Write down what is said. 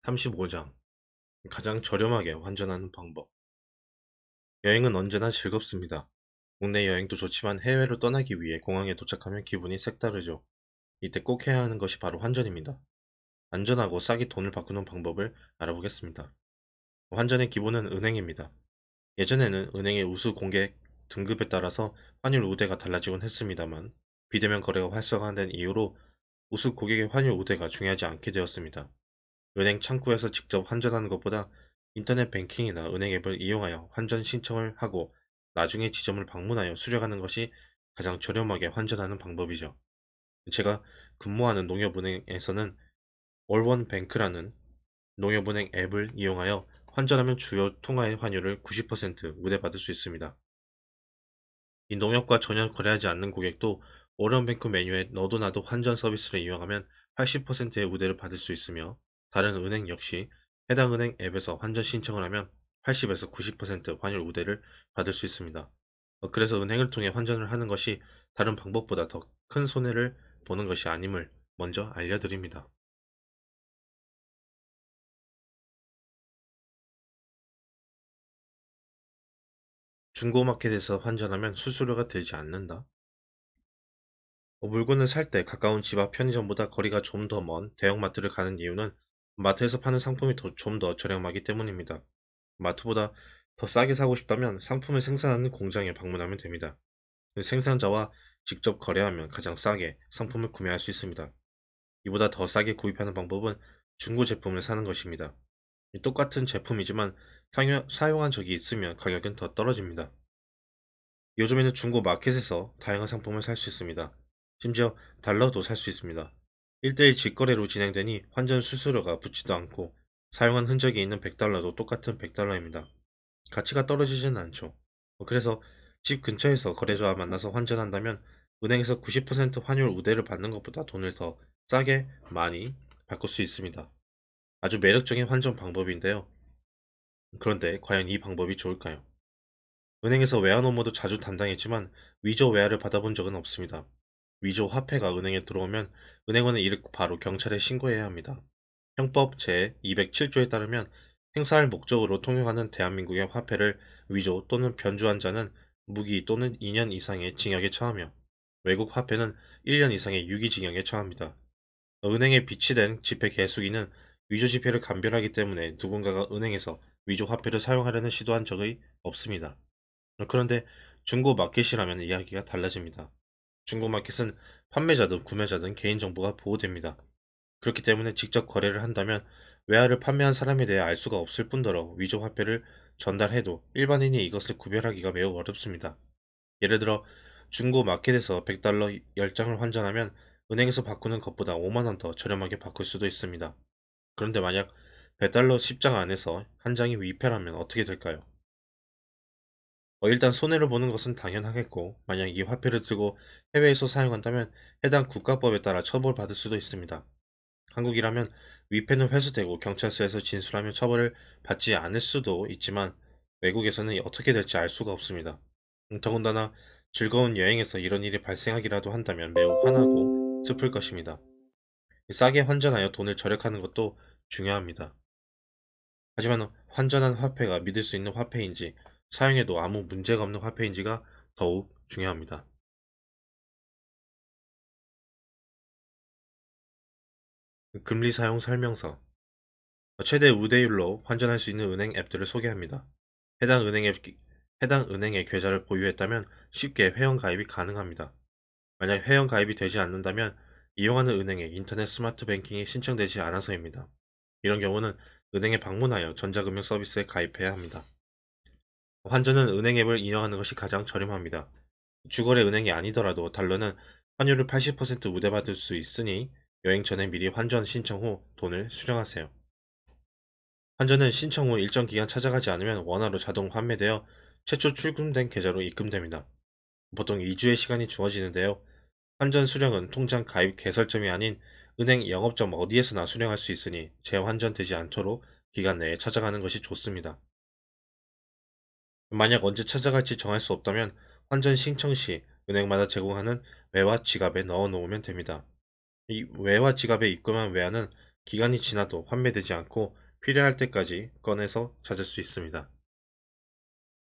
35장 가장 저렴하게 환전하는 방법. 여행은 언제나 즐겁습니다. 국내 여행도 좋지만 해외로 떠나기 위해 공항에 도착하면 기분이 색다르죠. 이때 꼭 해야 하는 것이 바로 환전입니다. 안전하고 싸게 돈을 바꾸는 방법을 알아보겠습니다. 환전의 기본은 은행입니다. 예전에는 은행의 우수 공개 등급에 따라서 환율 우대가 달라지곤 했습니다만 비대면 거래가 활성화된 이후로 우수 고객의 환율 우대가 중요하지 않게 되었습니다. 은행 창구에서 직접 환전하는 것보다 인터넷 뱅킹이나 은행 앱을 이용하여 환전 신청을 하고 나중에 지점을 방문하여 수령하는 것이 가장 저렴하게 환전하는 방법이죠. 제가 근무하는 농협은행에서는 월원뱅크라는 농협은행 앱을 이용하여 환전하면 주요 통화의 환율을 90% 우대받을 수 있습니다. 이 농협과 전혀 거래하지 않는 고객도 월원뱅크 메뉴에 너도 나도 환전 서비스를 이용하면 80%의 우대를 받을 수 있으며 다른 은행 역시 해당 은행 앱에서 환전 신청을 하면 80에서 90% 환율 우대를 받을 수 있습니다. 그래서 은행을 통해 환전을 하는 것이 다른 방법보다 더 큰 손해를 보는 것이 아님을 먼저 알려드립니다. 중고마켓에서 환전하면 수수료가 들지 않는다. 물건을 살 때 가까운 집 앞 편의점보다 거리가 좀 더 먼 대형마트를 가는 이유는 마트에서 파는 상품이 좀 더 저렴하기 때문입니다. 마트보다 더 싸게 사고 싶다면 상품을 생산하는 공장에 방문하면 됩니다. 생산자와 직접 거래하면 가장 싸게 상품을 구매할 수 있습니다. 이보다 더 싸게 구입하는 방법은 중고 제품을 사는 것입니다. 똑같은 제품이지만 사용한 적이 있으면 가격은 더 떨어집니다. 요즘에는 중고 마켓에서 다양한 상품을 살 수 있습니다. 심지어 달러도 살 수 있습니다. 1대1 직거래로 진행되니 환전 수수료가 붙지도 않고 사용한 흔적이 있는 100달러도 똑같은 100달러입니다. 가치가 떨어지지는 않죠. 그래서 집 근처에서 거래처와 만나서 환전한다면 은행에서 90% 환율 우대를 받는 것보다 돈을 더 싸게 많이 바꿀 수 있습니다. 아주 매력적인 환전 방법인데요. 그런데 과연 이 방법이 좋을까요? 은행에서 외환 업무도 자주 담당했지만 위조 외화를 받아본 적은 없습니다. 위조 화폐가 은행에 들어오면 은행원은 이를 바로 경찰에 신고해야 합니다. 형법 제207조에 따르면 행사할 목적으로 통용하는 대한민국의 화폐를 위조 또는 변조한 자는 무기 또는 2년 이상의 징역에 처하며 외국 화폐는 1년 이상의 유기징역에 처합니다. 은행에 비치된 지폐 개수기는 위조 지폐를 감별하기 때문에 누군가가 은행에서 위조 화폐를 사용하려는 시도한 적이 없습니다. 그런데 중고 마켓이라면 이야기가 달라집니다. 중고 마켓은 판매자든 구매자든 개인정보가 보호됩니다. 그렇기 때문에 직접 거래를 한다면 외화를 판매한 사람에 대해 알 수가 없을 뿐더러 위조 화폐를 전달해도 일반인이 이것을 구별하기가 매우 어렵습니다. 예를 들어 중고 마켓에서 100달러 10장을 환전하면 은행에서 바꾸는 것보다 5만 원 더 저렴하게 바꿀 수도 있습니다. 그런데 만약 100달러 10장 안에서 한 장이 위패라면 어떻게 될까요? 일단 손해를 보는 것은 당연하겠고, 만약 이 화폐를 들고 해외에서 사용한다면 해당 국가법에 따라 처벌받을 수도 있습니다. 한국이라면 위패는 회수되고 경찰서에서 진술하면 처벌을 받지 않을 수도 있지만 외국에서는 어떻게 될지 알 수가 없습니다. 더군다나 즐거운 여행에서 이런 일이 발생하기라도 한다면 매우 화나고 슬플 것입니다. 싸게 환전하여 돈을 절약하는 것도 중요합니다. 하지만 환전한 화폐가 믿을 수 있는 화폐인지 사용해도 아무 문제가 없는 화폐인지가 더욱 중요합니다. 금리 사용 설명서 최대 우대율로 환전할 수 있는 은행 앱들을 소개합니다. 해당 은행 앱, 해당 은행의 계좌를 보유했다면 쉽게 회원 가입이 가능합니다. 만약 회원 가입이 되지 않는다면 이용하는 은행의 인터넷 스마트 뱅킹이 신청되지 않아서입니다. 이런 경우는 은행에 방문하여 전자금융 서비스에 가입해야 합니다. 환전은 은행 앱을 이용하는 것이 가장 저렴합니다. 주거래 은행이 아니더라도 달러는 환율을 80% 우대받을 수 있으니 여행 전에 미리 환전 신청 후 돈을 수령하세요. 환전은 신청 후 일정 기간 찾아가지 않으면 원화로 자동 환매되어 최초 출금된 계좌로 입금됩니다. 보통 2주의 시간이 주어지는데요. 환전 수령은 통장 가입 개설점이 아닌 은행 영업점 어디에서나 수령할 수 있으니 재환전되지 않도록 기간 내에 찾아가는 것이 좋습니다. 만약 언제 찾아갈지 정할 수 없다면 환전 신청 시 은행마다 제공하는 외화 지갑에 넣어 놓으면 됩니다. 이 외화 지갑에 입금한 외화는 기간이 지나도 환매되지 않고 필요할 때까지 꺼내서 찾을 수 있습니다.